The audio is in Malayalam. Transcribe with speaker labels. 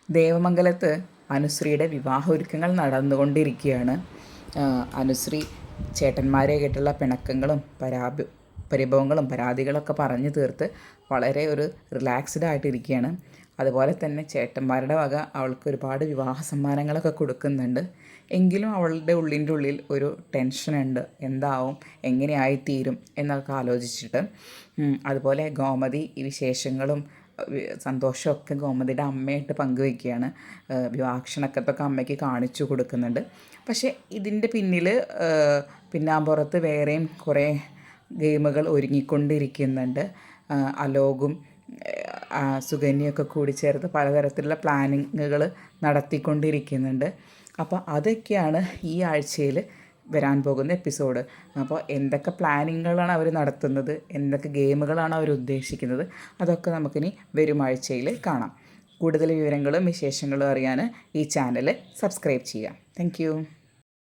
Speaker 1: ദേവമംഗലത്ത് അനുശ്രീയുടെ വിവാഹ ഒരുക്കങ്ങൾ നടന്നുകൊണ്ടിരിക്കുകയാണ്. അനുശ്രീ ചേട്ടന്മാരെയായിട്ടുള്ള പിണക്കങ്ങളും പരിഭവങ്ങളും പരാതികളൊക്കെ പറഞ്ഞു തീർത്ത് വളരെ ഒരു റിലാക്സ്ഡ് ആയിട്ടിരിക്കുകയാണ്. അതുപോലെ തന്നെ ചേട്ടന്മാരുടെ വക അവൾക്ക് ഒരുപാട് വിവാഹ സമ്മാനങ്ങളൊക്കെ കൊടുക്കുന്നുണ്ട്. എങ്കിലും അവളുടെ ഉള്ളിൽ ഒരു ടെൻഷനുണ്ട്, എന്താവും, എങ്ങനെയായിത്തീരും എന്നൊക്കെ ആലോചിച്ചിട്ട്. അതുപോലെ ഗോമതി ഈ വിശേഷങ്ങളും സന്തോഷമൊക്കെ ഗോമതിയുടെ അമ്മയായിട്ട് പങ്കുവയ്ക്കുകയാണ്. വിവാഹക്ഷണക്കത്തൊക്കെ അമ്മയ്ക്ക് കാണിച്ചു കൊടുക്കുന്നുണ്ട്. പക്ഷേ ഇതിൻ്റെ പിന്നാമ്പുറത്ത് വേറെയും കുറേ ഗെയിമുകൾ ഒരുങ്ങിക്കൊണ്ടിരിക്കുന്നുണ്ട്. അലോകും സുകന്യൊക്കെ കൂടി ചേർത്ത് പലതരത്തിലുള്ള പ്ലാനിങ്ങുകൾ നടത്തിക്കൊണ്ടിരിക്കുന്നുണ്ട്. അപ്പോൾ അതൊക്കെയാണ് ഈ ആഴ്ചയിൽ വരാൻ പോകുന്ന എപ്പിസോഡ്. അപ്പോൾ എന്തൊക്കെ പ്ലാനിങ്ങുകളാണ് അവർ നടത്തുന്നത്, എന്തൊക്കെ ഗെയിമുകളാണ് അവർ ഉദ്ദേശിക്കുന്നത്, അതൊക്കെ നമുക്കിനി വരും ആഴ്ചയിൽ കാണാം. കൂടുതൽ വിവരങ്ങളും വിശേഷങ്ങളും അറിയാൻ ഈ ചാനൽ സബ്സ്ക്രൈബ് ചെയ്യാം. താങ്ക്